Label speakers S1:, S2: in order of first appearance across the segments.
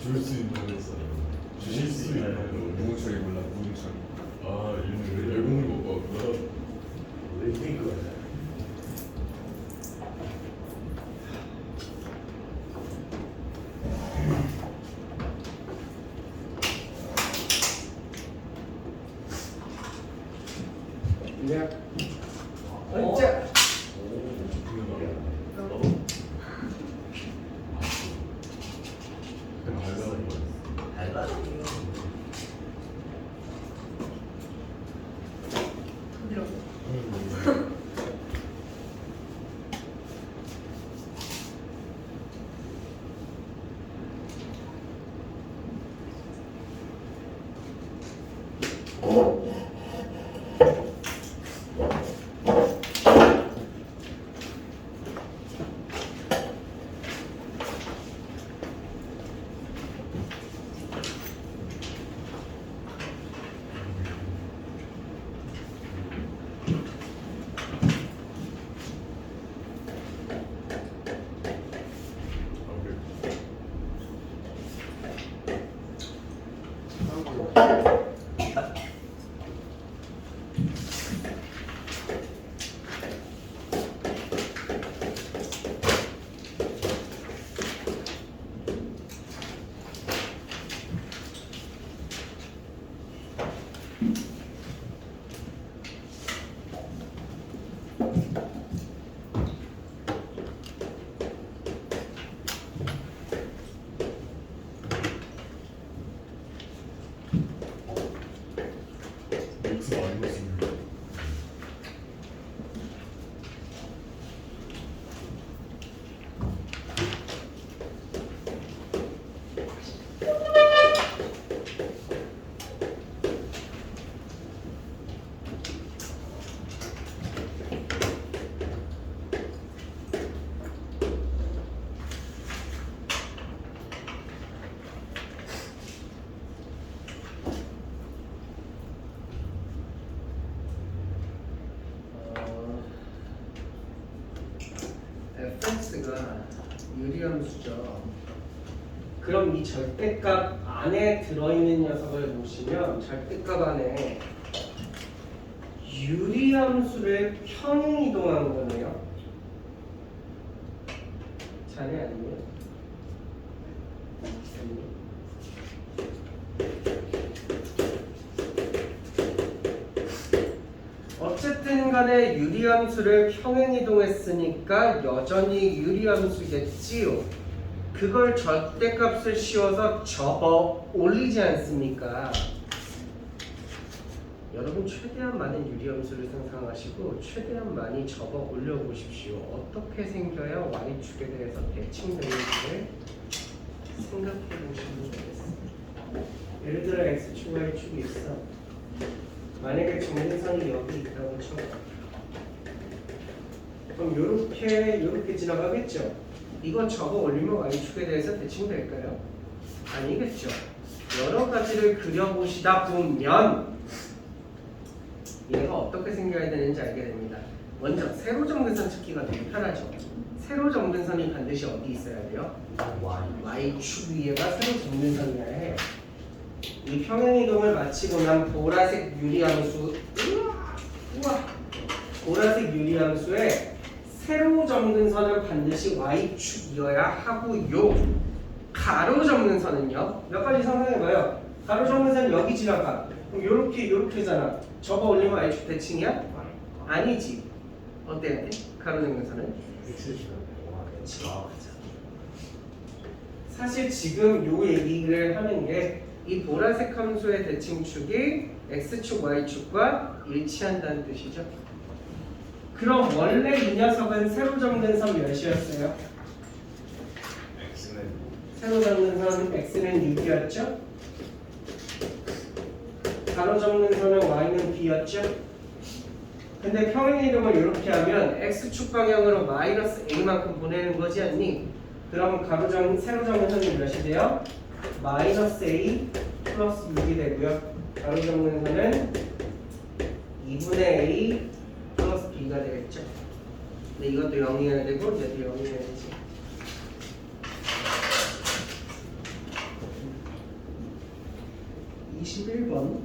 S1: 줄 수 있는 거였어. 주실 수 있는 거.
S2: 무궁처리 몰라 무궁처리.
S1: 아, 얘는 외국을 못 봤구나.
S3: 왜 이거야?
S4: 그냥 진짜
S1: X 마이너스 6.
S4: fx가 유리함수죠. 그럼 이 절대값 안에 들어있는 녀석을 보시면 절대값 안에 유리함수를 평행이동한 거네요. 자네 아니에요? 어쨌든 간에 유리함수를 평행이동했으니까 여전히 유리함수겠지요. 그걸 절대값을 씌워서 접어 올리지 않습니까? 여러분 최대한 많은 유리함수를 상상하시고 최대한 많이 접어 올려보십시오. 어떻게 생겨야 y축에 대해서 대칭되는지를 생각해 보시면 되겠습니다. 예를 들어 x축, y축이 있어. 만약에 정근선이 여기 있다고 쳐. 그럼 요렇게 지나가겠죠? 이건 접어 올리면 y축에 대해서 대칭될까요? 아니겠죠. 여러 가지를 그려보시다 보면 얘가 어떻게 생겨야 되는지 알게 됩니다. 먼저 세로 정근선 찾기가 되게 편하죠. 세로 정근선이 반드시 어디 있어야 돼요? y축 위에가 세로 정근선이어야 해요. 이 평행이동을 마치고 난 보라색 유리함수 우와 보라색 유리함수에 세로 정근선은 반드시 y축이어야 하고요. 가로 정근선은요? 몇 가지 상상해봐요. 가로 정근선 여기 지나가. 그럼 요렇게잖아. 접어 올리면 y축 대칭이야? 아니지. 어때야 돼? 가로 정근선은? 사실 지금 요 얘기를 하는 게 이 보라색 함수의 대칭축이 x축, y축과 일치한다는 뜻이죠. 그럼 원래 이 녀석은 세로 정근선 몇이었어요? 세로 정근선 x는 6이었죠? 가로 정근선은 y는 b였죠? 근데 평행이동을 이렇게 하면 x축 방향으로 마이너스 a만큼 보내는 거지 않니? 그럼 세로 정근선이 몇이 돼요? 마이너스 a 플러스 6이 되고요. 가로 정근선은 2분의 a 플러스 b가 되겠죠. 근데 이것도 0이어야 되고 얘도 0이어야 되지. 21번.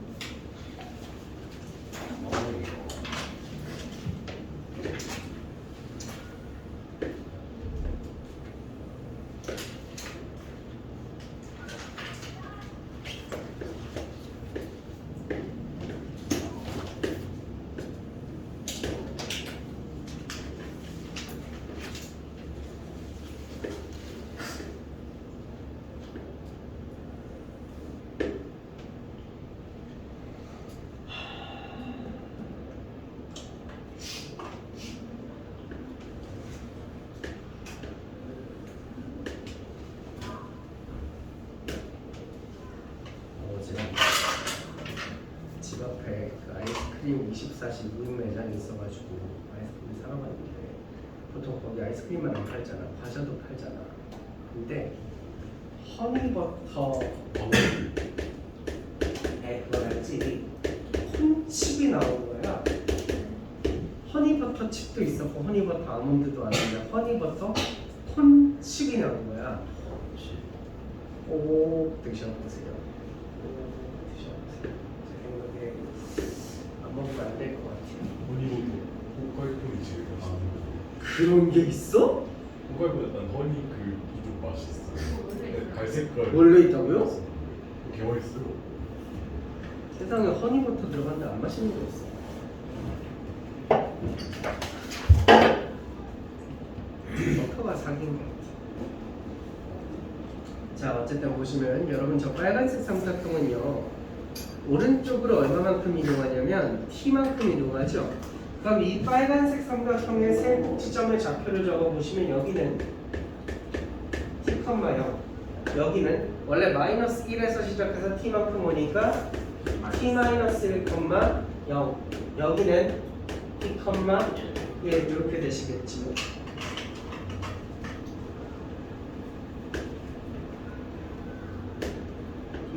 S4: 어제 집 앞에 그 아이스크림 24시 무인 매장이 있어가지고 아이스크림 사러 갔는데 보통 거기 아이스크림만 안 팔잖아. 과자도 팔잖아. 근데 허니버터 그거 알지? 콘칩이 나온 거야. 허니버터 칩도 있었고 허니버터 아몬드도 아닌데 허니버터 콘칩이 나온 거야. 오, 드셔보세요. 드셔보세요. 제 생각에 안 먹으면 안 될 것 같아요.
S1: 허니보드 호카이토이 집에 가시는 거.
S4: 그런 게 있어?
S1: 호카이토 약간 허니 그 이쪽 맛이 있어요. 네, 갈색깔.
S4: 원래 있다고요?
S1: 개맛있어요.
S4: 세상에 허니버터 들어갔는데 안 맛있는 게 없어. 버터가 사기인 것 같아. 자, 어쨌든 보시면 여러분 저 빨간색 삼각형은요 오른쪽으로 얼마만큼 이동하냐면 t만큼 이동하죠. 그럼 이 빨간색 삼각형의 세 지점의 좌표를 적어보시면 여기는 t, 0 여기는 원래 마이너스 1에서 시작해서 t만큼 오니까 t-1, 0 여기는 t, 1 이렇게 되시겠지.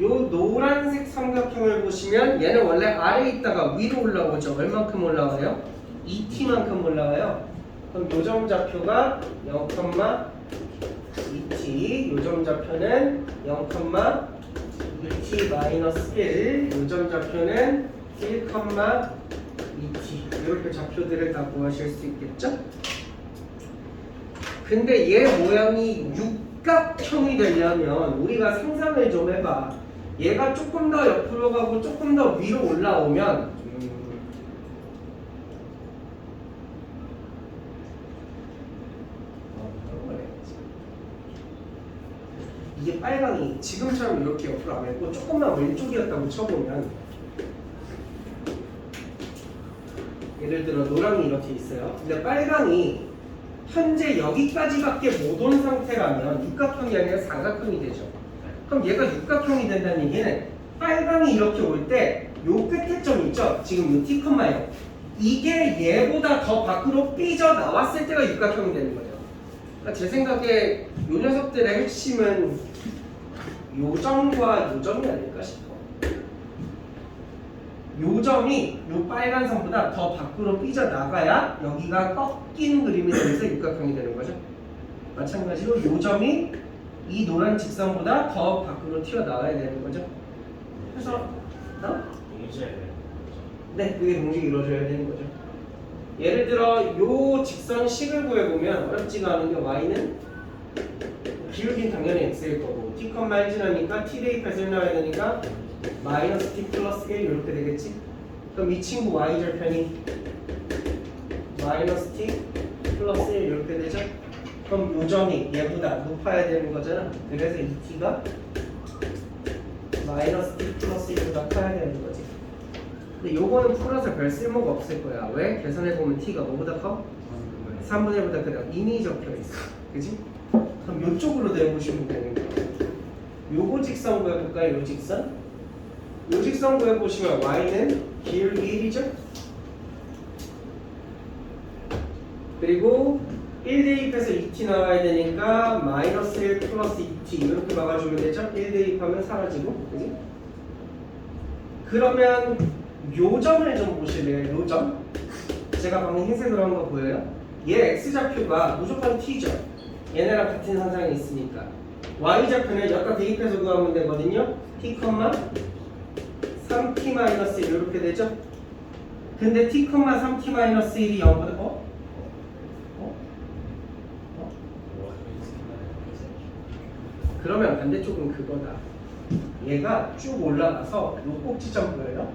S4: 요 노란색 삼각형을 보시면 얘는 원래 아래에 있다가 위로 올라오죠. 얼만큼 올라와요? 2t만큼 올라와요. 그럼 요점 좌표가 0, 2t 요점 좌표는 0, 2t 마이너스 1 요점 좌표는 1, 2t 이렇게 좌표들을 다 구하실 수 있겠죠? 근데 얘 모양이 육각형이 되려면 우리가 상상을 좀 해봐. 얘가 조금 더 옆으로 가고 조금 더 위로 올라오면 이게 빨강이 지금처럼 이렇게 옆으로 안 했고 조금만 왼쪽이었다고 쳐보면 예를 들어 노랑이 이렇게 있어요. 근데 빨강이 현재 여기까지밖에 못 온 상태라면 육각형이 아니라 삼각형이 되죠. 그럼 얘가 육각형이 된다는 얘기는 빨강이 이렇게 올 때 요 끝에 점 있죠? 지금 요 t, 0 이게 얘보다 더 밖으로 삐져 나왔을 때가 육각형이 되는 거죠. 그러니까 제 생각에 요 녀석들의 핵심은 요 점과 요 점이 아닐까 싶어. 요 점이 요 빨간 선보다 더 밖으로 삐져 나가야 여기가 꺾이는 그림이 되면서 육각형이 되는 거죠. 마찬가지로 요 점이 이 노란 직선보다 더 밖으로 튀어나와야 되는 거죠. 그래서 네, 그게 동시에 이루어져야 되는 거죠. 예를 들어 요 직선 식을 구해보면 어렵지가 않은 게 y는 기울긴 당연히 x일 거고 t, 1 지나니까 t 대입해서 1 나와야 되니까 마이너스 t 플러스 1 이렇게 되겠지? 그럼 이 친구 y절편이 마이너스 t 플러스 1 이렇게 되죠? 그럼 요 점이 얘보다 높아야 되는 거잖아. 그래서 이 t가 마이너스 t 플러스 1보다 커야 되는 거지. 근데 요거는 풀어서 별 쓸모가 없을 거야. 왜? 계산해보면 t가 뭐보다 커? 3분의 1보다 크다. 이미 적혀있어. 그치? 그럼 요쪽으로 내보시면 되는 거야. 요거 직선 구해볼까요? 요 직선? 요 직선 구해보시면 y는 기울기 1이죠? 그리고 1 대입해서 2t 나와야 되니까 마이너스 1 플러스 2t 이렇게 막아주면 되죠? 1 대입하면 사라지고, 그지? 그러면 요 점을 좀 보실래요? 요 점? 제가 방금 흰색으로 한 거 보여요? 얘 x좌표가 무조건 t죠? 얘네랑 같은 상상이 있으니까 y좌표는 여기다 대입해서 구하면 되거든요? t, 3t-1 이렇게 되죠? 근데 t, 3t-1이 0보다 그러면 반대쪽은 그거다. 얘가 쭉 올라가서 요 꼭지점 보여요?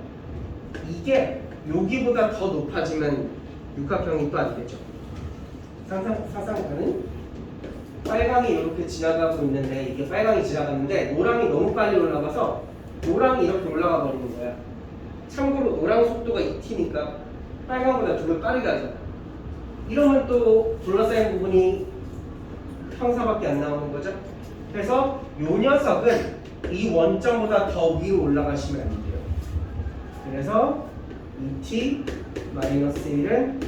S4: 이게 여기보다 더 높아지면 육각형이 또 안 되죠. 사상가는 빨강이 이렇게 지나가고 있는데 이게 빨강이 지나갔는데 노랑이 너무 빨리 올라가서 노랑이 이렇게 올라가 버리는 거야. 참고로 노랑 속도가 2t니까 빨강보다 2배 빠르게 하잖아. 이러면 또 둘러싸인 부분이 형사밖에 안 나오는 거죠. 그래서 요 녀석은 이 원점보다 더 위로 올라가시면 안 돼요. 그래서 2t-1은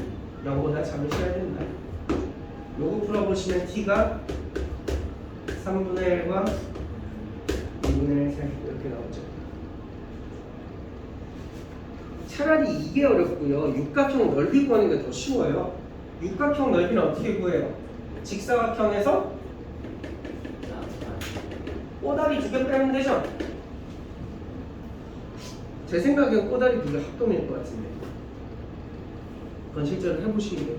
S4: 0보다 작으셔야 된다. 요거 풀어보시면 t가 3분의 1과 2분의 1 사이 이렇게 나오죠. 차라리 이게 어렵고요. 육각형 넓이 구하는 게 더 쉬워요. 육각형 넓이는 어떻게 구해요? 직사각형에서 꼬다리 2개 빼면 되죠? 제 생각엔 꼬다리 2개 합동일 것 같은데 그건 실제로 해보시면 돼요.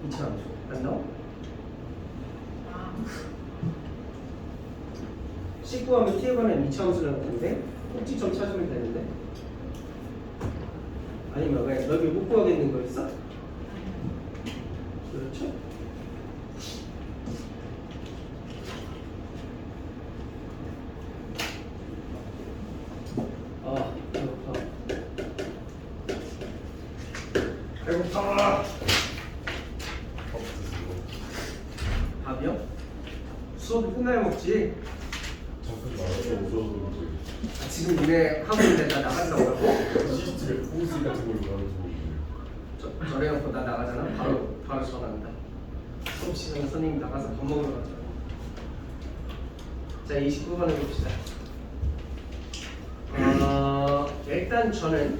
S4: 이차함수 안 나와? 19하면 t에 관한 2차함수 나오는데 꼭지점 찾으면 되는데 아니면 왜 넓이 못 구하겠는 거였어? 그렇죠? 배고파. 밥이요? 수업이 끝나야 먹지.
S1: 잠깐 말아서 웃어서
S4: 지금 니네 하고 있는데 나 나간다고 하고?
S1: 시스템에 호스 같은 걸로 가는
S4: 저래놓고 나 나가잖아. 바로 전화한다. 수업 시간에 선생님 나가서 밥 먹으러 가잖아. 자, 29번 해봅시다. 일단 저는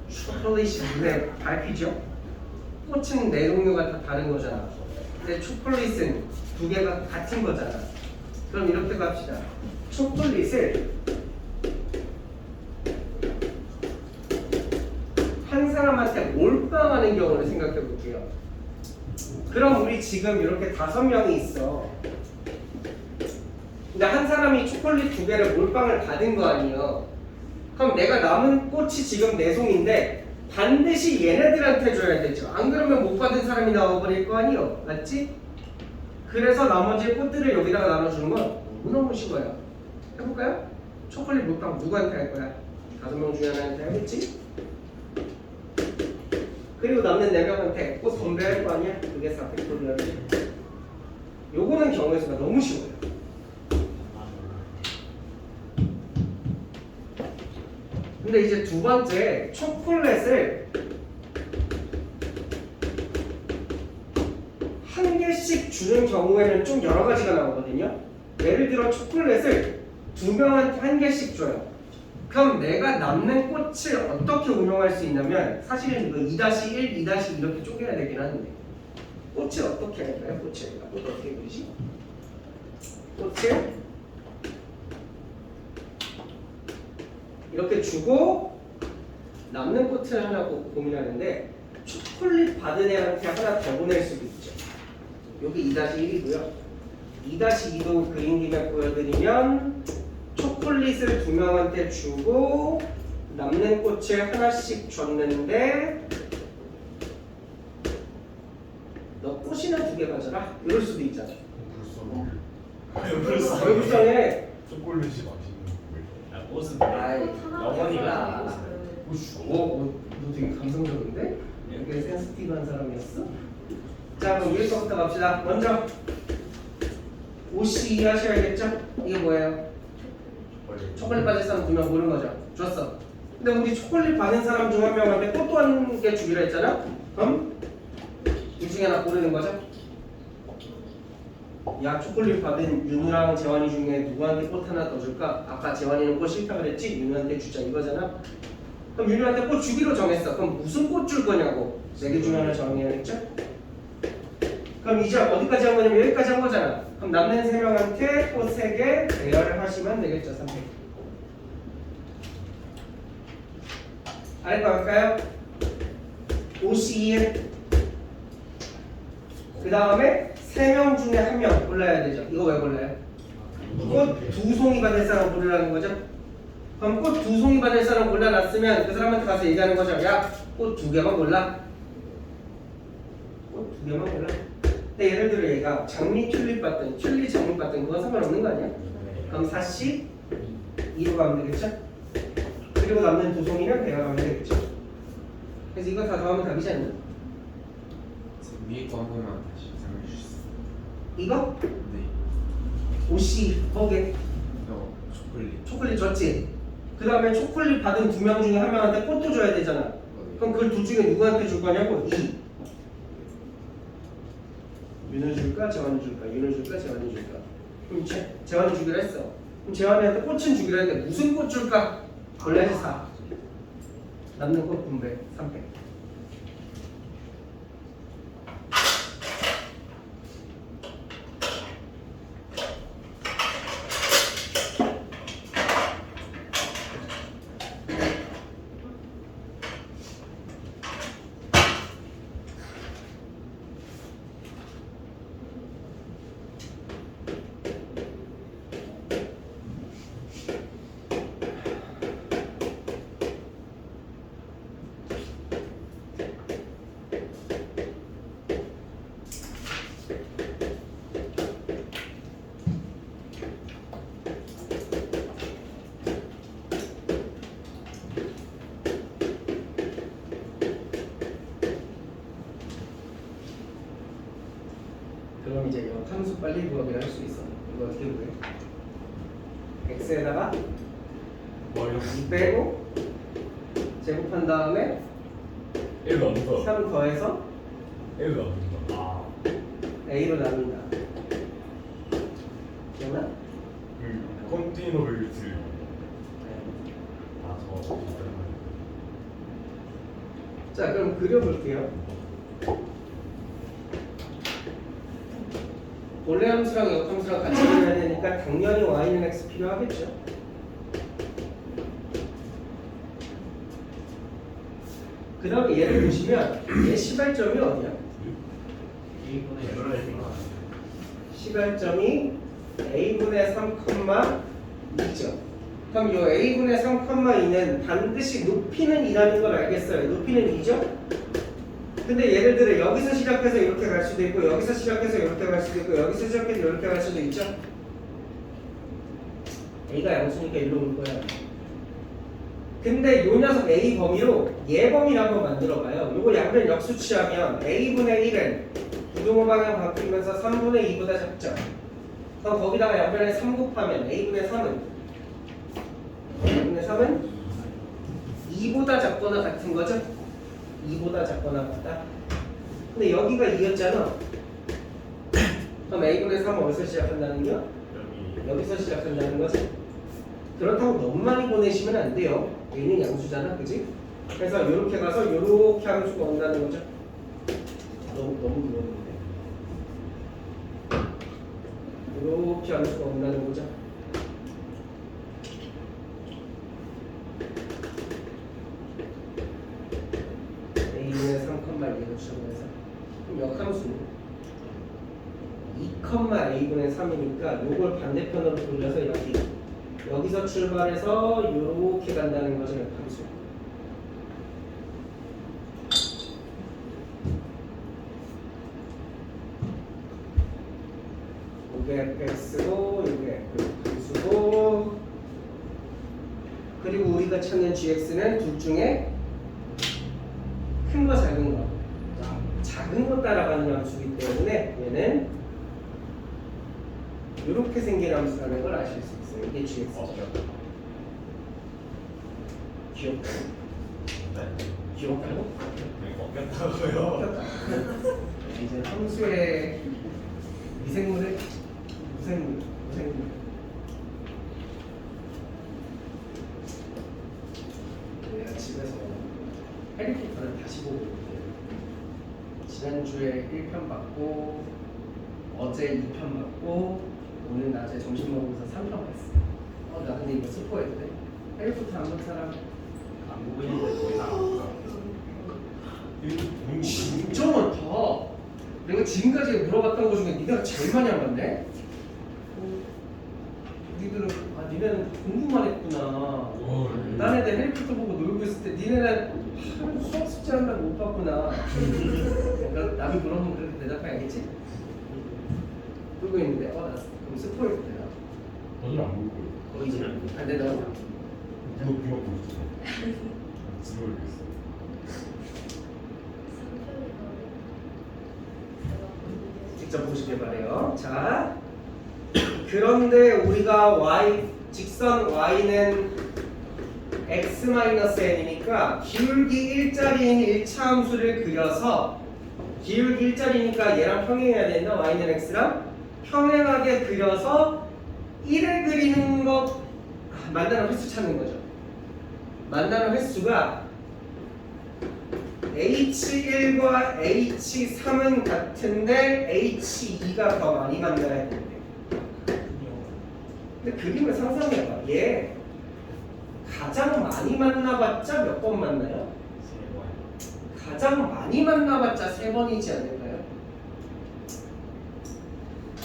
S4: 초콜릿이 눈에 밟히죠? 꽃은 네 종류가 다 다른 거잖아. 근데 초콜릿은 2개가 같은 거잖아. 그럼 이렇게 갑시다. 초콜릿을 한 사람한테 몰빵하는 경우를 생각해 볼게요. 그럼 우리 지금 이렇게 5명이 있어. 근데 한 사람이 초콜릿 2개를 몰빵을 받은 거 아니에요. 그럼 내가 남은 꽃이 지금 4송인데 반드시 얘네들한테 줘야 되죠. 안 그러면 못 받은 사람이 나와버릴 거 아니에요. 맞지? 그래서 나머지 꽃들을 여기다가 나눠주는 건 너무너무 쉬워요. 해볼까요? 초콜릿 몰빵 누구한테 할 거야? 5명 중에 하나한테 하겠지? 그리고 남는 4명한테 꽃 분배할 거 아니야? 그게 4팩토리얼이지. 요거는 경우의 수가 너무 쉬워요. 근데 이제 두 번째, 초콜릿을 한 개씩 주는 경우에는 좀 여러 가지가 나오거든요. 예를 들어 초콜릿을 2명한테 한 개씩 줘요. 그럼 내가 남는 꽃을 어떻게 운용할 수 있냐면 사실은 이거 2-1, 2-2 이렇게 쪼개야 되긴 하는데 꽃을 어떻게 할까요? 꽃을 어떻게 그리지? 꽃을 이렇게 주고 남는 꽃을 하나 고민하는데 초콜릿 받은 애한테 하나 더 보낼 수도 있죠. 여기 2-1이고요. 2-2도 그린 김에 보여드리면 초콜릿을 2명한테 주고 남는 꽃을 하나씩 줬는데 너 꽃이나 2개 가져라? 이럴 수도 있잖아.
S1: 불쌍해.
S4: 왜 불쌍해?
S1: 초콜릿이 맛있는 거예요.
S2: 옷은
S4: 아이,
S2: 영원이가
S4: 너 되게 감성적인데? 되게 센스티브한 사람이었어? 자, 그럼 위에 거부터 갑시다. 먼저 OC 이해하셔야겠죠? 이게 뭐예요? 초콜릿 받을 사람 2명 고른 거죠. 줬어. 근데 우리 초콜릿 받은 사람 중 한 명한테 꽃도 한 개 주기로 했잖아? 그럼 둘 중에 하나 고르는 거죠? 야, 초콜릿 받은 윤우랑 재환이 중에 누구한테 꽃 하나 더 줄까? 아까 재환이는 꽃 싫다 그랬지? 윤우한테 주자 이거잖아? 그럼 윤희한테 꽃 주기로 정했어. 그럼 무슨 꽃 줄 거냐고 4개 중에 하나 정해야겠죠? 그럼 이제 어디까지 한 거냐면 여기까지 한 거잖아. 그럼 남는 3명한테 꽃 3개 대여를 하시면 되겠죠. 300. 아래 거 할까요? 52에 그 다음에 3명 중에 1명 골라야 되죠. 이거 왜 골라요? 꽃 2송이 받을 사람 고르라는 거죠. 그럼 꽃 2송이 받을 사람 골라놨으면 그 사람한테 가서 얘기하는 거죠. 야, 꽃 2개만 골라. 꽃 2개만 골라. 근데 예를 들어 얘가 장미 튤립 받든 튤립 장미 받든 그건 상관없는 거 아니야? 그럼 4씩 2로 가면 되겠죠? 그리고 남는 2송이는 대여하면 되겠죠? 그래서 이거 다 더하면 답이지 않나?
S2: 위에 거 한 번만 다시 설명해 주세요.
S4: 이거?
S2: 네.
S4: 옷이 뭐게?
S2: 초콜릿.
S4: 초콜릿 줬지? 그 다음에 초콜릿 받은 2명 중에 1명한테 꽃도 줘야 되잖아. 그럼 그 둘 중에 누구한테 줄 거냐고? 2. 윤호 줄까? 재환이 줄까? 윤호 줄까? 재환이 줄까? 그럼 재환이 주기로 했어. 그럼 재환이한테 꽃은 주기로 했는데 무슨 꽃 줄까? 골라야지 4. 남는 꽃 분배 300. 그럼 이제 역함수 빨리 구하기를 할 수 있어. 이거 어떻게 구해? x에다가 2 빼고 제곱한 다음에
S1: 1 나눈다.
S4: 3 더해서
S1: 1 나눈다. 아.
S4: a로 나눈다. 기억나?
S1: 그 컨테이너 벨트. 아, 저.
S4: 자, 그럼 그려볼게요. 본래 함수랑 역함수랑 같이 그려야 되니까 당연히 y는 x 필요하겠죠. 그 다음에 얘를 보시면 얘 시발점이 어디야? 시발점이 a분의 3,2죠. 그럼 이 a분의 3,2는 반드시 높이는 2라는 걸 알겠어요. 높이는 2죠? 근데 예를 들어 여기서 시작해서 이렇게 갈 수도 있고 여기서 시작해서 이렇게 갈 수도 있고 여기서 시작해서 이렇게 갈 수도 있죠? a가 양수니까 일로 올 거야. 근데 요 녀석 a 범위로 얘 범위를 한번 만들어봐요. 요거 양변 역수 취하면 a분의 1은 부등호 방향 바뀌면서 3분의 2보다 작죠? 그럼 거기다가 양변에 3 곱하면 a분의 3은 2보다 작거나 같은 거죠? 2보다 작거나 같다. 근데 여기가 2였잖아. 그럼 a분의 3은 어디서 시작한다는 거야? 여기서 시작한다는 거지. 그렇다고 너무 많이 보내시면 안 돼요. 얘는 양수잖아, 그지? 그래서 이렇게 가서 이렇게 함수가 온다는 거죠. 너무 그러는데. 이렇게 함수가 온다는 거죠. a분의 3,2로 추정해서 그럼 역함수는 2,a분의 3이니까 요걸 반대편으로 돌려서 여기서 출발해서 요렇게 간다는 거죠. 역함수. 요게 fx고 요게 fx고 그리고 우리가 찾는 gx는 둘 중에 큰 거 작은 거 작은 거 따라가는 함수이기 때문에 얘는 이렇게 생긴 함수라는 걸 아실 수 있어요. 이게 gx죠. 귀엽다. 귀엽다고?
S1: 먹겠다고요.
S4: 이제 함수의 미생물을 무생물 내가 집에서 해리포터를 다시 보고 있는데 지난주에 1편 봤고 어제 2편 봤고 오늘 낮에 점심 먹으면서 3편 봤어. 나 근데 이거 스포해도 돼? 해리포터 안 본 사람?
S2: 안 보고 있는데 거의 다
S4: 진짜 많다. 내가 지금까지 물어봤던 것 중에 니네가 제일 많이 안 봤네? 니네는 공부만 했구나. 딴 애들 해리포터 보고 놀고 있을 때 니네는 수업 숙제 한다고 못 봤구나. 남이 물어보면 그렇게 대답해야겠지? 그러고 있는데 나 그럼 스포해도 되나?
S1: 전혀 안 보고 있고
S4: 거기지는 안 된다고?
S1: 이거 귀가 보고 있어. 모르겠어.
S4: 직접 보시길 바래요. 자, 그런데 우리가 직선 y는 x-n이니까 기울기 1짜리인 1차 함수를 그려서 기울기 1짜리니까 얘랑 평행해야 된다. y는 x랑 평행하게 그려서 1을 그리는 것 만나는 횟수 찾는 거죠. 만나는 횟수가 H1과 H3은 같은데 H2가 더 많이 만나야 되는데. 근데 그림을 상상해봐. 얘 가장 많이 만나봤자 몇 번 만나요? 가장 많이 만나봤자 3번이지 않을까요?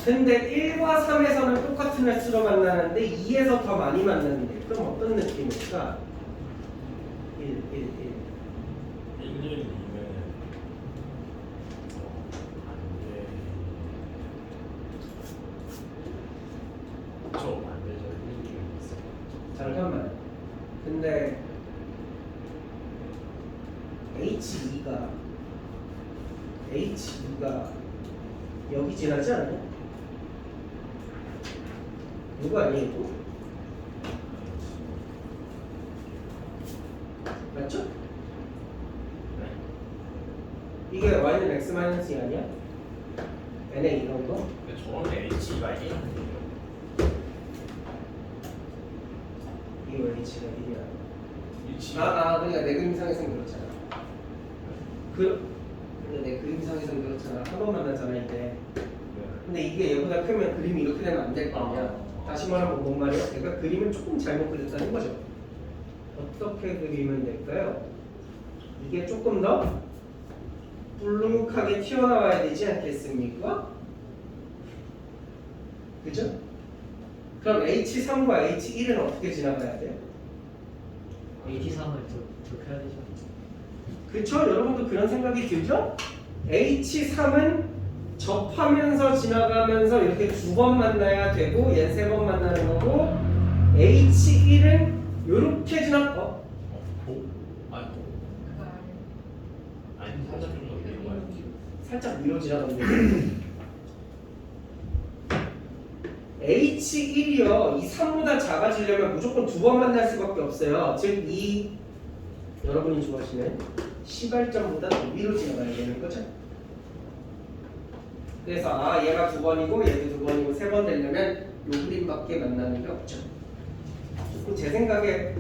S4: 근데 1과 3에서는 똑같은 횟수로 만나는데 2에서 더 많이 만나는데 그럼 어떤 느낌일까? 1, 1, 1
S1: 1년이면 안돼. 좀안 되죠. 1년이면 있어.
S4: 잠깐만. 근데 H2가 여기 지나지 않아요? 누가 아니고? 맞죠? 이게 y는 x 마이너스 2 아니야? n에 이런 거?
S2: 근데 저는 H가 1인데요.
S4: 이게 왜 h가 1이야? 그러니까 내 그림상에서는 그렇잖아. 근데 내 그림상에서는 그렇잖아. 한 번 만나잖아 이때. 근데 이게 얘보다 크면 그림이 이렇게 되면 안 될 거 아니야. 다시 말하면 뭔 말이야? 내가 그림을 조금 잘못 그렸다는 거죠. 어떻게 그리면 될까요? 이게 조금 더 불룩하게 튀어나와야 되지 않겠습니까? 그죠? 그럼 H3과 H1은 어떻게 지나가야 돼요?
S5: H3을 더 켜야 되죠.
S4: 그쵸? 여러분도 그런 생각이 들죠? H3은 접하면서 지나가면서 이렇게 2번 만나야 되고 얘는 3번 만나는 거고 H1은 이렇게
S2: 아니 살짝 좀 더 위로 가요.
S4: 살짝 위로 지나가는 거죠. H1이요. 이 3보다 작아지려면 무조건 2번 만날 수밖에 없어요. 즉 이 여러분이 좋아하시는 시발점보다 더 위로 지나가야 되는 거죠. 그래서 얘가 2번이고 얘도 2번이고 3번 되려면 요 그림밖에 만나는 게 없죠. 제 생각에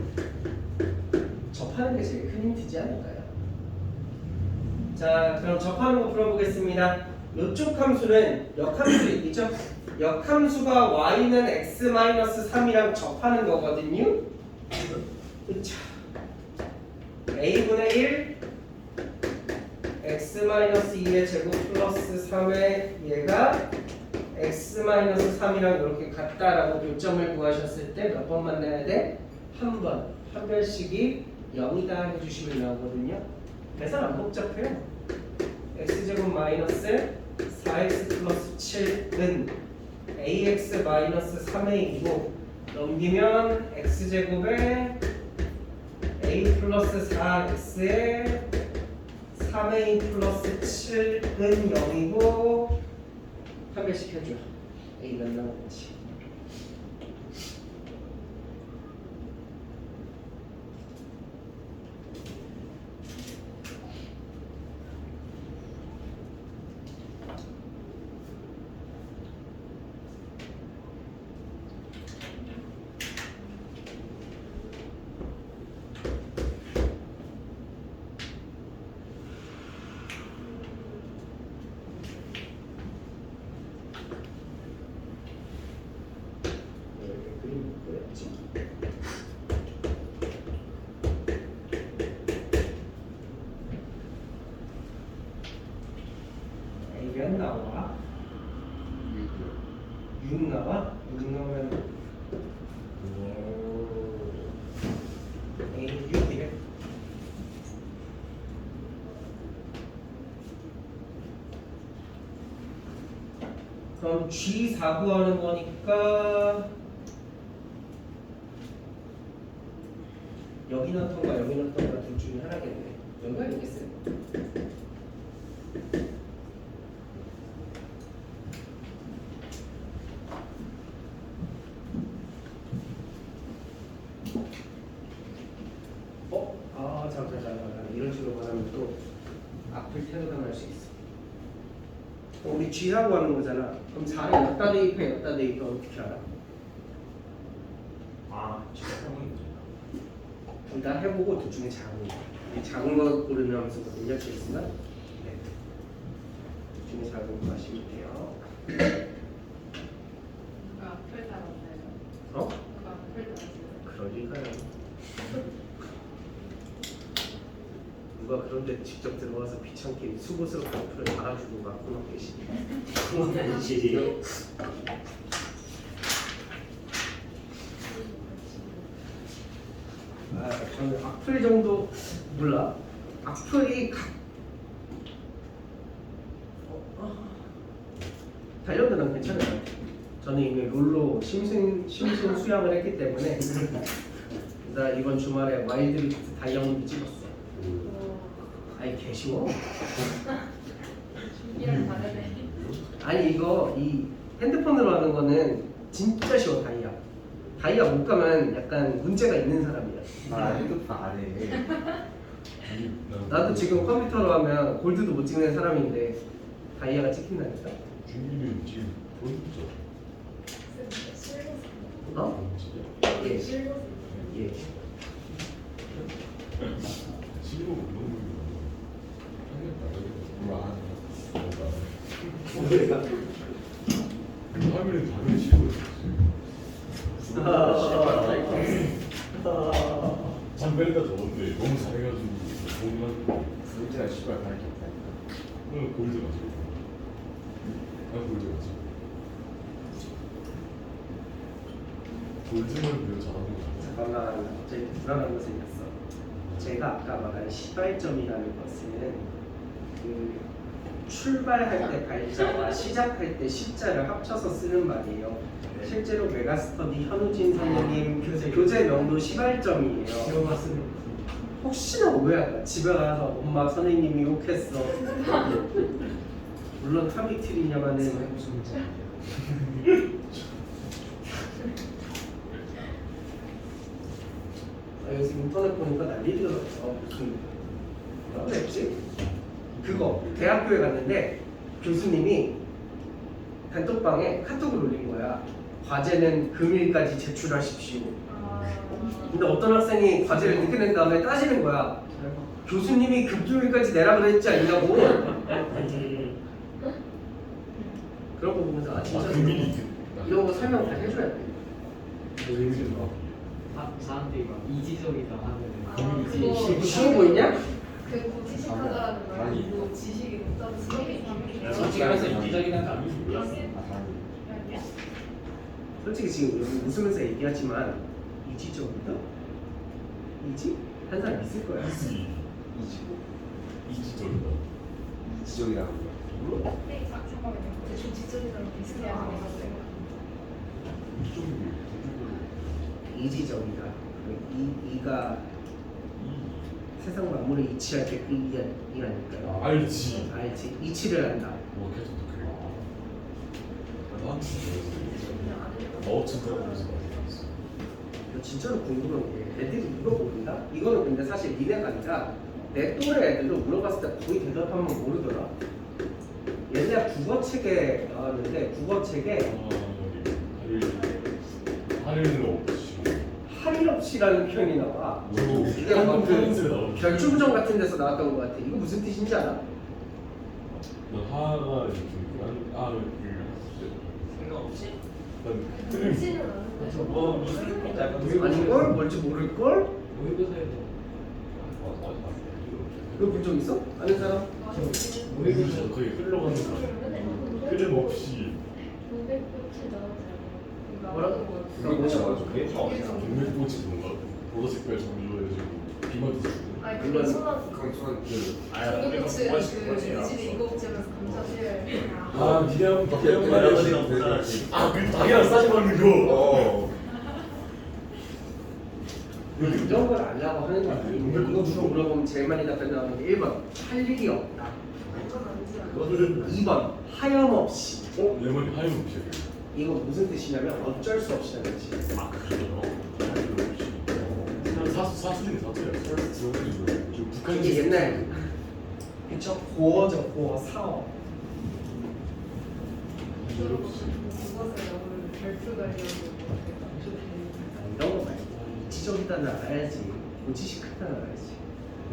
S4: 접하는 게 제일 큰 힌트지 않을까요? 자, 그럼 접하는 거 풀어보겠습니다. 이쪽 함수는 역함수 있죠? 역함수가 y는 x-3이랑 접하는 거거든요. 그쵸? a분의 1 x-2의 제곱 플러스 3의 얘가 x-3이랑 이렇게 같다라고 교점을 구하셨을 때 몇 번 만나야 돼? 한 번. 판별식이 0이다 해주시면 나오거든요. 계산 안 복잡해요. x제곱 마이너스 4x 플러스 7은 ax 마이너스 3의 2고 넘기면 x제곱에 a 플러스 4x에 3a 플러스 7은 0이고 판별식 해줘. a 몇 나오는지. A, 6, 1. 그럼 G4 구하는 거니까 여기 넣던가 여기 넣던가 둘 중에 하나겠네. 여기가 아니겠어요? 잠깐. 이런 식으로 말하면 또 앞을 태워당할 수 있어. 우리 G하고 하는 거잖아. 그럼 4를 여기다 대입해, 여기다 대입해 어떻게 알아?
S3: 아, 진짜 형이
S4: 둘 다 해보고 둘 중에 작은 거. 이 작은 거 고르면서 능력치 있으면 네. 둘 중에 작은 거 하시면 돼요.
S6: 누가 앞을 달았어요?
S4: 어?
S6: 누가 앞을 달았어요?
S4: 그럴 리가요. 누가 그런데 직접 들어와서 귀찮게 수고스럽게 앞을 달아주고 갖고 막 계시니.
S3: 형이지.
S4: 저는 악플 정도 몰라. 악플이 달려드는 괜찮아요. 저는 이미 롤로 심신 수양을 했기 때문에 나 이번 주말에 와일드리프트 다이아몬드 찍었어. 아니 개쉬워.
S6: 준비랑 다르네.
S4: 아니 이거 이 핸드폰으로 하는 거는 진짜 쉬워. 다이아 못 가면 약간 문제가 있는 사람이야.
S3: 아, 핸드폰 안 해.
S4: 나도 지금 컴퓨터로 하면 골드도 못 찍는 사람인데 다이아가 찍힌다니까.
S1: 준비는 지금 보이죠?
S4: 어? 예. 예.
S1: 실버 너무
S3: 뭐야?
S1: 화면에 당연히 실버였어요. 잠베르다 적었는데 너무 잘해가지고 돈만
S3: 진짜 씨발 가르쳤다.
S1: 골드 가지고 골드 가지고 골드는 배우 잘하는 거 같아.
S4: 잠깐만 갑자기 불안한 거 생겼어. 제가 아까 말한 시발점이라는 것은 그 출발할 때 발자와 시작할 때 시자를 합쳐서 쓰는 말이에요. 실제로 메가스터디 현우진 선생님 교재 명도 시발점이에요. 혹시나 오해할까? 집에 가서 엄마 선생님이 욕했어. 물론 타비틀이냐마는
S2: 무슨 문제야?
S4: 요새 인터넷 보니까 난리가 났어. 무슨 뭐라고 했지? 그거 대학교에 갔는데 교수님이 단톡방에 카톡을 올린 거야. 과제는 금일까지 제출하십시오. 근데 어떤 학생이 과제를 늦게 낸 다음에 따지는 거야. 교수님이 금요일까지 내라 그랬지 않냐고. 그런 거 보면서 아 진짜
S1: 금일이
S4: 이런 거 설명 다 해줘야 돼.
S5: 사람들이 막 이지적이다 하면
S6: 아,
S5: 이지
S6: 그거
S4: 쉬워 보이냐?
S6: 그 지식하다라는 말.
S3: 아니.
S6: 뭐 지식이 높다는 지식이
S5: 솔직히 말해서 이기적이라는 거 아니지.
S4: 솔직히 지금 여기 웃으면서 얘기하지만 이지적이다? 이지? 한 사람 있을 거야.
S1: 이지적이다.
S3: 이지적이라고.
S1: 몰라?
S6: 네, 잠깐만요. 대충 지적이랑 비슷해야 하는 것 같아요.
S1: 이쪽이
S4: 이지적이다. 이가 세상 만물을 이치할 때 그 이라니까요.
S1: 알지.
S4: 알지? 이치를 안다.
S1: 뭐 계속 그래. 난 진짜 하면서
S4: 너 진짜로 궁금한 게 애들이 이거 모른다? 이거는 근데 사실 니네가 아니라 내 또래 애들도 물어봤을 때 거의 대답하면 모르더라. 옛날 국어책에 나왔는데 국어책에
S1: 할일 없이
S4: 할일 없이라는 표현이 나와. 이게
S1: 한국
S4: 막그
S1: 프랑스에 나오는
S4: 결중정 같은 데서 나왔던 것 같아. 이거 무슨 뜻인지 알아?
S1: 하가 이렇게 아를
S2: 생각 없이?
S6: 정신은 아는 거죠.
S2: 뭐 무슨 느낌인지 알고
S4: 아니걸? 뭘지 모를걸?
S5: 모의고사에도
S4: 이거 본 적 있어? 아는 사람?
S1: 모르겠어. 거의 흘러가는 거 흐름 없이
S4: 뭐라고?
S3: 그게 뭐지? 그게
S1: 백맥꽃이 뭔가 보라색깔 정조해가지고
S4: 물론
S3: 그건 저는
S1: 아야
S6: 중국국수 그 집이 이거 집에서 감자실.
S1: 아 니네
S3: 형
S1: 말이야.
S3: 말이야.
S1: 아그 닭이랑 싸지 말는 거.
S4: 이런 걸 알라고 하는 거 아니에요? 이거 주로 물어보면 제일 많이 답변 나오는 게 1번 할 일이 없다,
S1: 너는
S4: 2번 하염없이.
S1: 얘만 하염없이.
S4: 이거 무슨 뜻이냐면 어쩔 수 없이라는 뜻이에요.
S1: 아 그래요? 사수중에 사수야. 좀 북한
S4: 이게 옛날 그쵸? 고어죠, 고어, 사어.
S6: 이것을 오늘 별표 달려고
S4: 이런 거 말고 이지적이다는 알아야지, 고지식하다는 알아야지.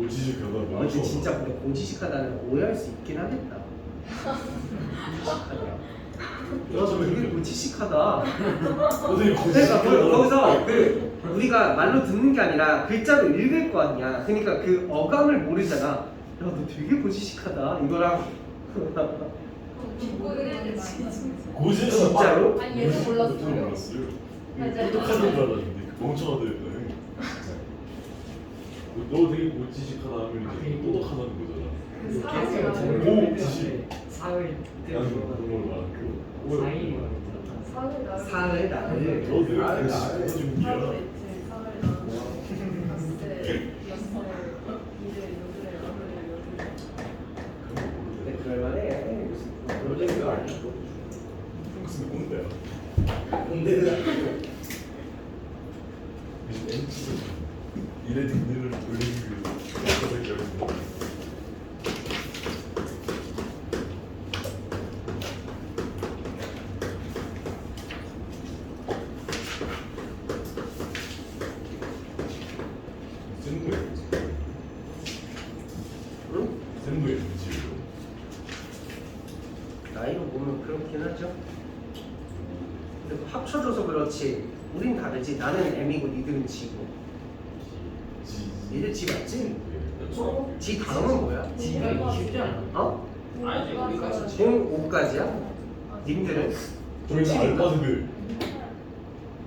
S1: 오지식하다.
S4: 근데 진짜 근데 고지식하다는 오해할 수 있긴 하겠다. 너 되게 고지식하다.
S1: 선생님
S4: 그러니까 거기서 그 우리가 말로 듣는 게 아니라 글자로 읽을 거 아니야. 그러니까 그 어감을 모르잖아. 야, 너 되게 고지식하다 이거랑
S1: 고지식
S4: 진짜로?
S6: 아니, 얘도 몰랐어요.
S1: 몰랐어요.
S6: 맞아요.
S1: 똑똑한 줄 알았는데 그 멍청하들. 너 되게 고지식하다 하면 이제 똑똑하다는 거잖아. 오 지식.
S5: 사흘
S1: 그런 걸 말하고.
S6: 사흘 나를
S4: 사흘 나를
S1: 너 되게
S3: 나를
S1: 고지식해준
S6: 하루
S1: 게야.
S6: 이틀 사흘 나를 닷새 엿새 이틀 요틀 오늘
S4: 근데 그럴만해. 무슨 거 아니고.
S1: 무슨 꼰대야.
S4: 근데는 아니고.
S1: 이래 듣는 올리는 그 새끼야. 센 거야.
S4: 응?
S1: 센 거야 지금.
S4: 나이로 보면 그렇긴 하죠. 근데 합쳐줘서 그렇지. 우린 다르지. 나는 M이고 니들은 G고. 니들 G 맞지? G 다음은 뭐야?
S5: 지가 쉽지 않아.
S4: 어?
S5: 아니지, 우리까지
S4: 05까지야? 님들은?
S1: 저희는 알바생들.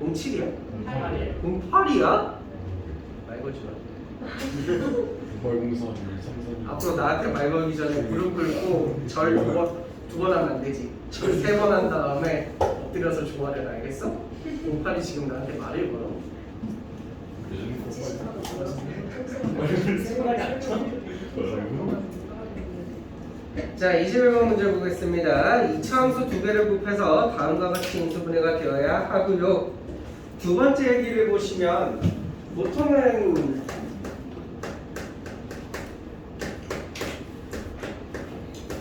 S4: 07이야?
S5: 8이에요.
S4: 08이야? 말 걸지 마.
S1: 공발공사 133.
S4: 앞으로 나한테 말 걸기 전에 무릎 꿇고 절 두 번 하면 안 되지. 절 3번 한 다음에 엎드려서 조화를 알겠어? 08이 지금 나한테 말을 걸어.
S5: 생각이 안 쳐.
S4: 자, 21번 문제 보겠습니다. 이차함수 두 개를 곱해서 다음과 같이 인수분해가 되어야 하고요. 두 번째 얘기를 보시면 보통은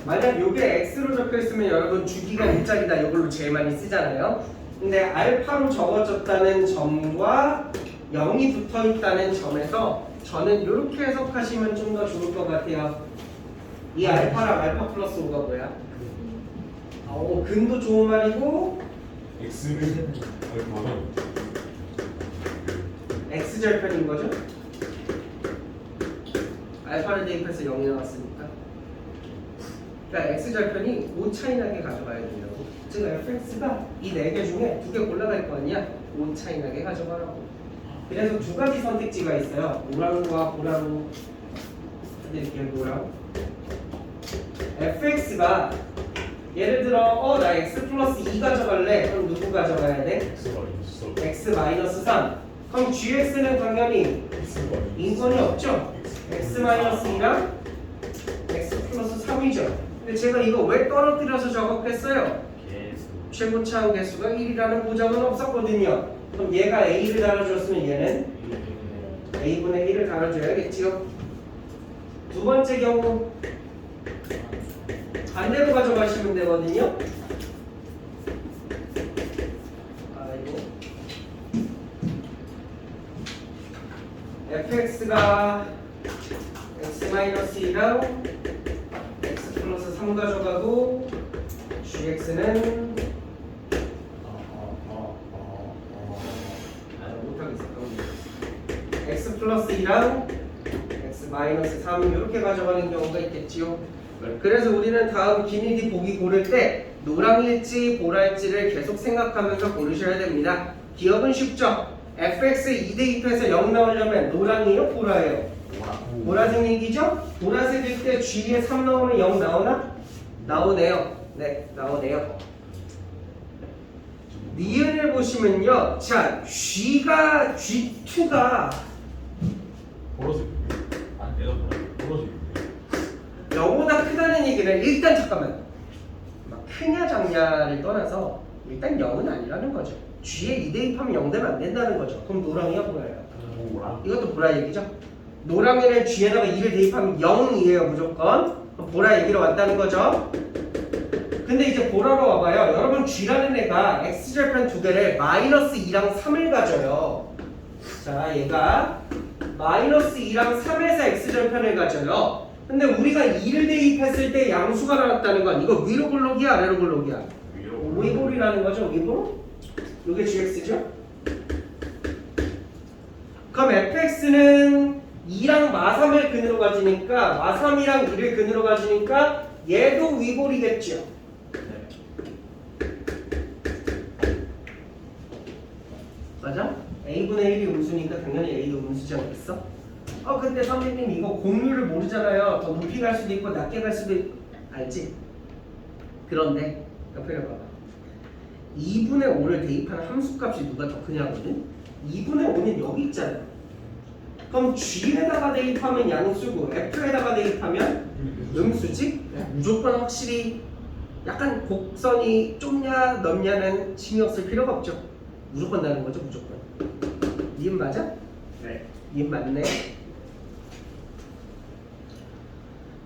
S4: 만약 요게 x로 적혀 있으면 여러분 주기가 1짜리다 이걸로 제일 많이 쓰잖아요. 근데 알파로 적어졌다는 점과 0이 붙어 있다는 점에서 저는 이렇게 해석하시면 좀 더 좋을 것 같아요. 이 알파랑 알파 플러스 5가 뭐야? 근도 좋은 말이고
S1: X는 알파랑
S4: x절편인 거죠? 알파를 대입해서 0이 나왔으니까. 그러니까 x절편이 5 차이 나게 가져가야 된다고. 즉 fx가 이 4개 중에 2개 골라갈 거 아니야? 5 차이 나게 가져가라고. 그래서 두 가지 선택지가 있어요. 노랑과 보라로 해드릴게요. 노랑. fx가 예를 들어 나 x 플러스 2 가져갈래. 그럼 누구 가져가야 돼? x 마이너스 3. 그럼 gx는 당연히 인권이 없죠? x 마이너스 2랑 x 플러스 3이죠. 근데 제가 이거 왜 떨어뜨려서 작업했어요? 최고차항 개수가 1이라는 보장은 없었거든요. 그럼 얘가 a를 달아줬으면 얘는 a분의 1을 달아줘야겠지요. 두 번째 경우 반대로 가져가시면 되거든요. 아이고. fx가 x-2랑 x 플러스 3 가져가고 gx는 못하겠어. x 플러스 2랑 x 마이너스 3 이렇게 가져가는 경우가 있겠지요. 그래서 우리는 다음 기니디 보기 고를 때 노랑일지 보라일지를 계속 생각하면서 고르셔야 됩니다. 기억은 쉽죠? fx 2 대입해서 0 나오려면 노랑이에요? 보라예요? 보라색 얘기죠? 보라색일 때 G에 3 넣으면 0 나오나? 나오네요. 네, 나오네요. 니은을 보시면요. 자, G가 G2가
S1: 보라색. 아니 얘가 보라색.
S4: 0보다 크다는 얘기는 일단 잠깐만. 막 크냐 작냐를 떠나서 일단 0은 아니라는 거죠. G에 2 대입하면 0 되면 안 된다는 거죠. 그럼 노랑이야 보라예요?
S1: 보라.
S4: 이것도 보라 얘기죠. 노랑에는 G에다가 2를 대입하면 0이에요 무조건. 그럼 보라 얘기로 왔다는 거죠. 근데 이제 보라로 와봐요. 여러분 G라는 애가 X절편 두 개를 마이너스 2랑 3을 가져요. 자 얘가 마이너스 2랑 3에서 X절편을 가져요. 근데 우리가 2를 대입했을 때 양수가 나왔다는 건 이거 위로 블록이야 아래로 블록이야? 위볼이라는 거죠. 위볼? 이게 GX죠? 그럼 fx는 2랑 마3을 근으로 가지니까 마3이랑 2를 근으로 가지니까 얘도 위볼이겠죠. 맞아? a분의 1이 음수니까 당연히 a도 음수지 않겠어? 근데 선생님 이거 공률을 모르잖아요. 더 높이 갈 수도 있고 낮게 갈 수도 있고 알지? 그런데 옆에 봐봐. 2분의 5를 대입하는 함수값이 누가 더 크냐거든? 2분의 5는 여기 있잖아. 그럼 G에다가 대입하면 양수고 F에다가 대입하면 음수지? 무조건 확실히 약간 곡선이 좁냐 넓냐는 신경 쓸 필요가 없죠. 무조건 나는 거죠. 무조건. 니은 맞아?
S5: 네.
S4: 니은 맞네.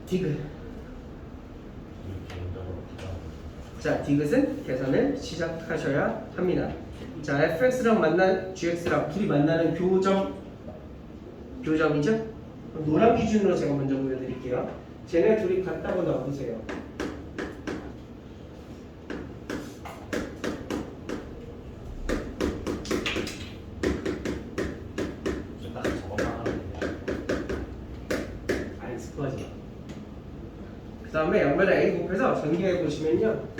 S4: 디귿. 자, 디귿은 계산을 시작하셔야 합니다. 자, fx랑 gx랑 둘이 만나는 교점이죠? 노란 기준으로 제가 먼저 보여드릴게요. 쟤네 둘이 같다고 넣어보세요. 아니, 스포하지 마. 그 다음에 양변에 a 곱해서 전개해 보시면요.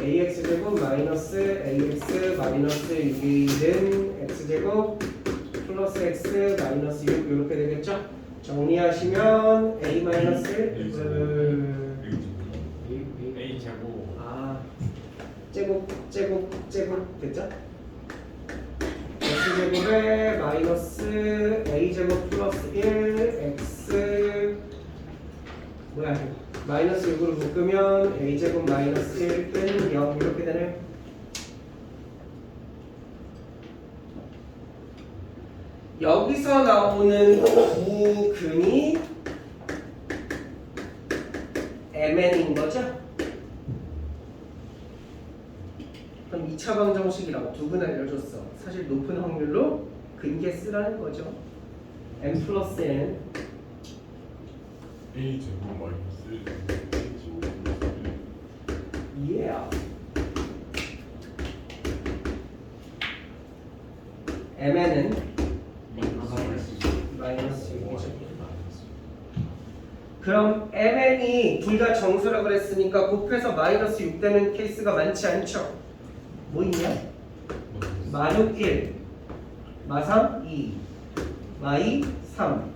S4: ax제곱 마이너스 ax 마이너스 6은 x제곱 플러스 x 마이너스 6 이렇게 되겠죠? 정리하시면 a 마이너스
S2: A 제곱
S4: 제곱 됐죠? x제곱에 마이너스 a제곱 플러스 1 x 뭐야 마이너스 6으로 묶으면 a제곱 마이너스 1은 0 이렇게 되네요. 여기서 나오는 구근이 mn인 거죠? 그럼 2차 방정식이라고 두 근 알려줬어. 사실 높은 확률로 근계 쓰라는 거죠. m 플러스 n
S1: A 제곱 마이너스 A 제곱 플러스
S4: yeah. mn은 마이너스 6이죠. 그럼 mn이 둘 다 정수라고 그랬으니까 곱해서 마이너스 6 되는 케이스가 많지 않죠? 뭐 있냐? 마6 1, 마3 2, 마2 3,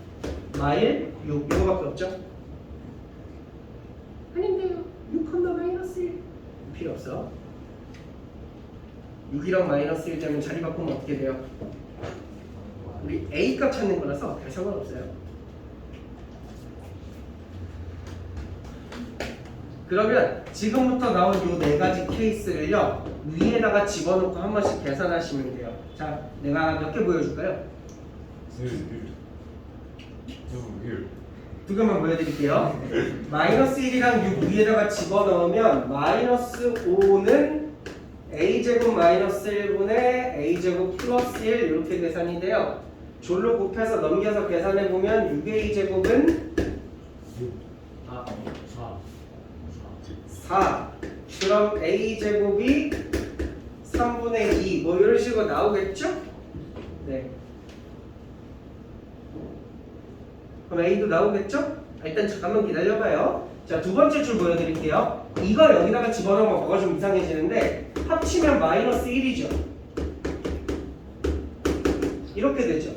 S4: 마1 6 이거밖에 없죠? 아닌데요. 6 컴마 마이너스 1 필요 없어. 6이랑 마이너스 1 되면 자리 바꾸면 어떻게 돼요? 우리 A 값 찾는 거라서 별 상관없어요. 그러면 지금부터 나온 요 네 가지 케이스를요 위에다가 집어넣고 한 번씩 계산하시면 돼요. 자, 내가 몇 개 보여줄까요? 두 개만 보여드릴게요. 마이너스 1이랑 6 위에다가 집어넣으면 마이너스 5는 a제곱 마이너스 1분의 a제곱 플러스 1 이렇게 계산이 돼요. 졸로 곱해서 넘겨서 계산해보면 6a제곱은 4. 그럼 a제곱이 3분의 2 뭐 이런 식으로 나오겠죠? 네. 그럼 a도 나오겠죠? 일단 잠깐만 기다려봐요. 자, 두 번째 줄 보여드릴게요. 이거 여기다가 집어넣으면 뭐가 좀 이상해지는데 합치면 마이너스 1이죠. 이렇게 되죠.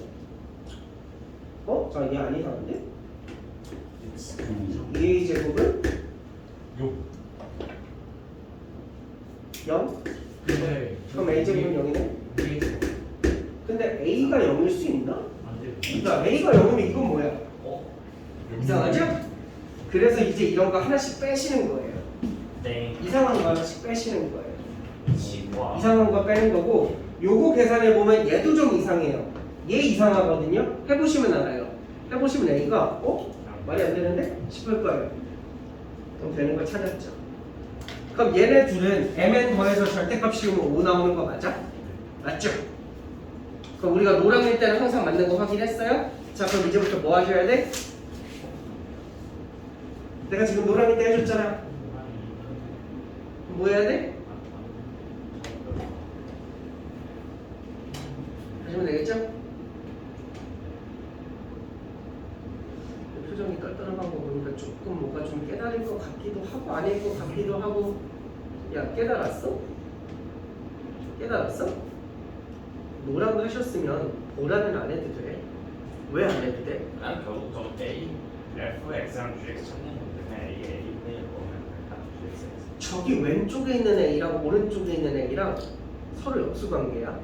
S4: 자, 얘 안 이상한데?
S1: 그
S4: 2a 제곱은
S1: 요
S4: 0?
S5: 근데
S4: 그럼 a 제곱은 0이네?
S5: 이게
S4: 근데 a가 0일 수 있나?
S5: 안 돼요.
S4: 그러니까 a가 0이면 이건 뭐야? 이상하죠? 그래서 이제 이런 거 하나씩 빼시는 거예요.
S5: 네.
S4: 이상한 거 하나씩 빼시는 거예요.
S5: 와.
S4: 이상한 거 빼는 거고, 요거 계산해 보면 얘도 좀 이상해요. 얘 이상하거든요. 해보시면 알아요. 해보시면 a가 말이 안 되는데 싶을 거예요. 그럼 되는 걸 찾았죠. 그럼 얘네 둘은 mn 더해서 절대값 씌우면 5 나오는 거 맞아? 맞죠? 그럼 우리가 노랑일 때는 항상 맞는 거 확인했어요? 자, 그럼 이제부터 뭐 하셔야 돼? 내가 지금 노랑일 때 해줬잖아. 뭐 해야 돼? 하시면 되겠죠? 표정이 떨떠름한 거 보니까 조금 뭔가 좀 깨달을 것 같기도 하고 아닐 것 같기도 하고. 야, 깨달았어? 깨달았어? 노라고 하셨으면 보라는 안 해도 돼. 왜 안 해도 돼?
S5: 난 결국 저 A, F, X랑 GX 찾는 건데 그냥 이게 A분의 거면 다 GX.
S4: 저기 왼쪽에 있는 A랑 오른쪽에 있는 A랑 서로 역수관계야.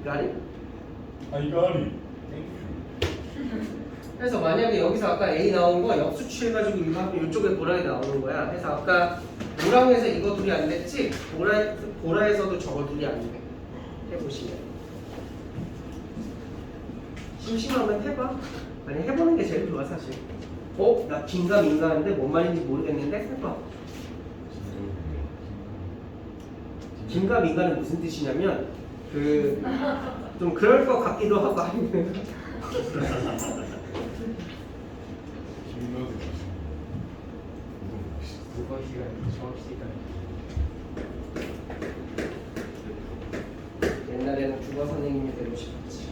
S4: 가리?
S1: 아이가리.
S4: 그래서 만약에 여기서 아까 A 나온 거 역수 취해가지고 이거 하면 이쪽에 보라에 나오는 거야. 그래서 아까 노랑에서 이거 둘이 안 됐지? 보라에서도 저거 둘이 안 돼. 해보시면. 심심하면 해봐. 아니 해보는 게 제일 좋아 사실. 나 긴가민가한데 뭔 말인지 모르겠는데 해봐. 긴가민가는 무슨 뜻이냐면 좀 그럴 것 같기도 하고 아니면
S5: 국어 시간, 수학 시간.
S4: 옛날에는 국어 선생님이 되고 싶었지.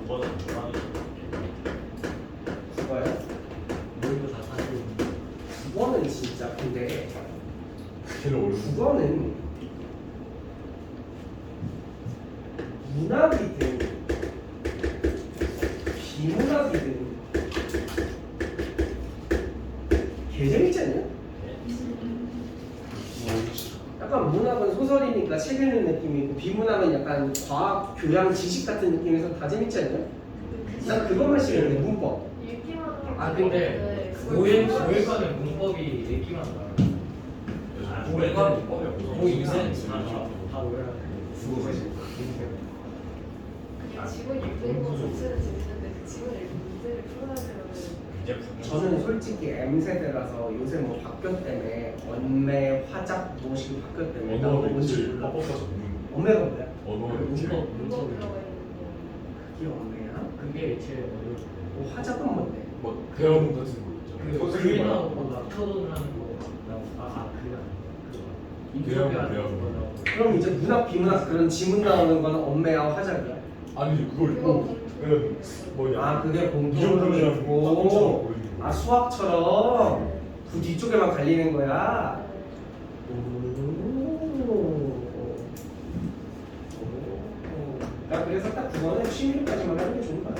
S5: 국어는 좋아하는
S4: 국어요?
S5: 모의고 다 사실.
S4: 국어는 진짜 근데
S1: 제일 어려운
S4: 국어는 문학이든 비문학이든 개 재밌지 않냐? 약간 문학은 소설이니까 책 읽는 느낌이고 비문학은 약간 과학, 교양, 지식 같은 느낌에서 다 재밌지 않냐? 난 그것만 싫은데 문법.
S5: 아 근데 모의고는 문법이 읽기만 나요. 모의고는 문법이 없어. 모의고는 다 외워야 돼.
S3: 국어가 있어.
S6: 그냥 지문 읽는 거 자체는 재밌는데 그 지문 읽는 문제를 풀어야 되면
S4: 저는 솔직히 M세대라서 요새 뭐 학교 때문에 언매, 화작 무엇이 학교 때문에 나도
S1: 언어는
S4: 뭔지
S1: 제일
S4: 몰라.
S1: 뻑뻑해서 없는
S4: 언매가 뭐야?
S1: 언어는 제일
S6: 문법
S5: 문법
S6: 들어가 있는
S4: 그게 언매야?
S5: 그게 제일 어려워.
S4: 뭐 화작은 뭔데?
S1: 뭐 대화문 같은 거 있잖아요. 선생님이
S5: 글
S1: 말하는
S5: 나오고
S1: 거.
S5: 막 토론하는 거 나오고 그게 아니고
S1: 대화문,
S5: 인터뷰하는
S1: 대화문.
S5: 거 나오고.
S4: 그럼 이제 문학, 비문학 그런 지문 나오는 거는 언매야 화작이야?
S1: 아니지 그거 있고 그냥 뭐냐.
S4: 아 그게
S1: 이정도면
S4: 공통으로
S1: 빡빡처럼
S4: 있고
S1: 보이는 거.
S4: 아 수학처럼 그 뒤쪽에만 갈리는 거야? 나 그래서 딱 국어는 취미까지만 하는 게 좋은 거야.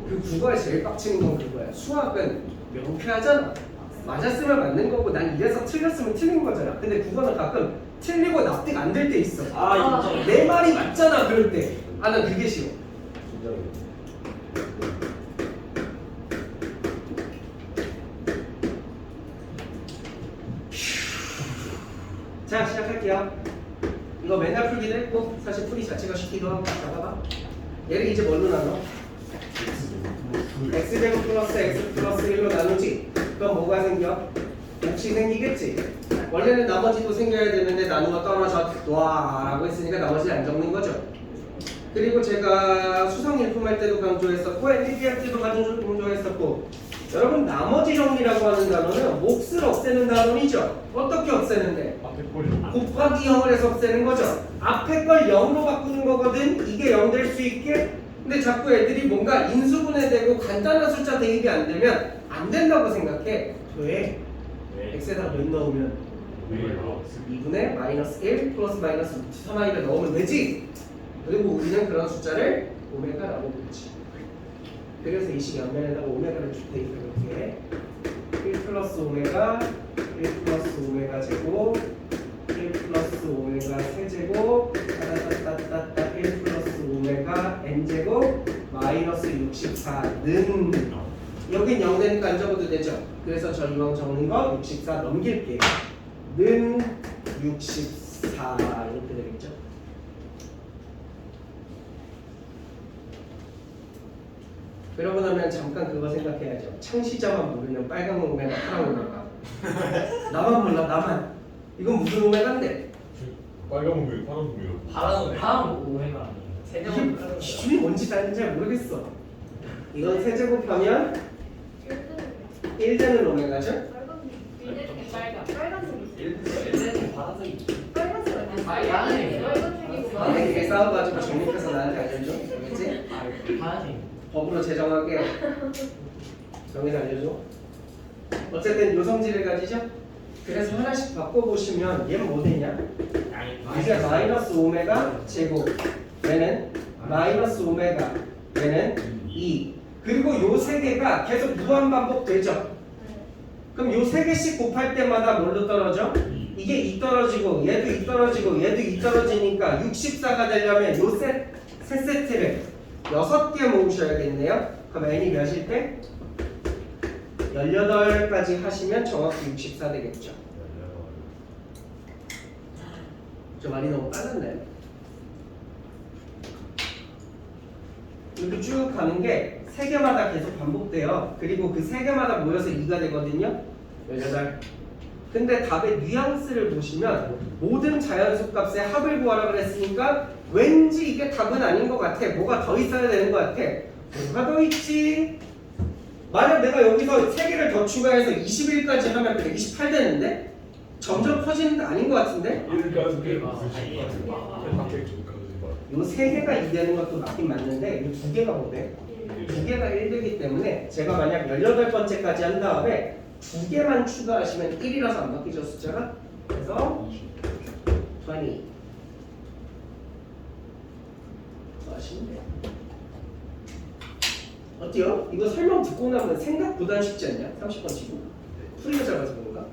S4: 그 국어에 제일 빡치는 건 그거야. 수학은 명쾌하잖아. 맞았으면 맞는 거고 난 이래서 틀렸으면 틀린 거잖아. 근데 국어는 가끔 틀리고 납득 안 될 때 있어.
S5: 인정.
S4: 내 말이 맞잖아 그럴 때. 난 그게 싫어. 자 시작할게요. 이거 맨날 풀기도 했고 사실 풀이 자체가 쉽기도 하고. 자 봐봐. 얘를 이제 뭘로 나눠? x제곱 플러스 x 플러스 1로 나누지. 그럼 뭐가 생겨? 몫이 생기겠지. 원래는 나머지도 생겨야 되는데 나누어 떨어져 놔라고 했으니까 나머지는 안 적는 거죠. 그리고 제가 수성일품 할 때도 강조했었고 NDP 할 때도 강조했었고 여러분 나머지 정리라고 하는 단어는 몫을 없애는 단어이죠. 어떻게 없애는데?
S1: 앞에 꼬리.
S4: 곱하기 0을 해서 없애는 거죠. 앞에 걸 0으로 바꾸는 거거든. 이게 0 될 수 있게. 근데 자꾸 애들이 뭔가 인수분해되고 간단한 숫자 대입이 안 되면 안 된다고 생각해. 왜? x에다가 몇 넣으면?
S1: 오메가
S4: 2분의 마이너스 1 플러스 마이너스 3i를 넣으면 되지. 그리고 우리는 그런 숫자를 오메가라고 부르지. 그래서 이 식의 앞면에다가 오메가를 대입해볼게. 1 플러스 오메가 1 플러스 오메가 제곱 1 플러스 오메가 세제곱 따따따따따 1 플러스 오메가 n제곱 마이너스 64는 여긴 0 되니까 안 적어도 되죠. 그래서 저 이왕 적는 거 64 넘길게요. 는 64 이렇게 되겠죠. 그러고 나면 잠깐 그거 생각해야죠. 창시자만 모르면 빨간 오메가, 파란 오메가. 나만 몰라, 나만. 이건 무슨 오메가인데?
S1: 빨간 오메가 파란 오메가
S5: 파란 오메가 아니에요.
S4: 이게 기준이 뭔지 나는 잘 모르겠어. 이건 세제곱하면 1되는 오메가죠?
S5: 얘네는 파란색이.
S4: 나한테 개 싸워가지고 정립해서 나한테 알려줘. 알겠지?
S5: 파란색.
S4: 법으로 제정하게 정해서 알려줘. 어쨌든 요성질을 가지죠? 그래서 하나씩 바꿔보시면 얘는 뭐 되냐? 이제 마이너스 오메가 제곱 얘는 마이너스 오메가 얘는 2 그리고 요 세 개가 계속 무한 반복되죠? 그럼 요 세 개씩 곱할 때마다 뭘로 떨어져? 이게 2 떨어지고 얘도 2 떨어지고 얘도 2 떨어지니까 64가 되려면 요 세 세트를 6개 모으셔야겠네요. 그럼 n이 몇일 때? 18까지 하시면 정확히 64 되겠죠. 저 말이 너무 빨랐네. 이렇게 쭉 가는 게 3개마다 계속 반복돼요. 그리고 그 3개마다 모여서 2가 되거든요. 18. 근데 답의 뉘앙스를 보시면 모든 자연수 값의 합을 구하라 그랬으니까 왠지 이게 답은 아닌 것 같아. 뭐가 더 있어야 되는 것 같아. 뭐가 더 있지? 만약 내가 여기서 3개를 더 추가해서 21까지 하면 그냥 28 되는데? 점점 커지는 게 아닌 것 같은데?
S1: 1까지 무슨
S5: 아니에요.
S4: 요 3개가 2 되는 것도 맞긴 맞는데 이 2개가 뭐래? 2개가 1 되기 때문에 제가 만약 18번째까지 한 다음에 2개만 추가하시면 1이라서 안 바뀌죠 숫자가? 그래서 20 하시면 돼요. 어때요? 이거 설명 듣고 나면 생각보다 쉽지 않냐? 30번 치고 풀이가 작아서 그런가?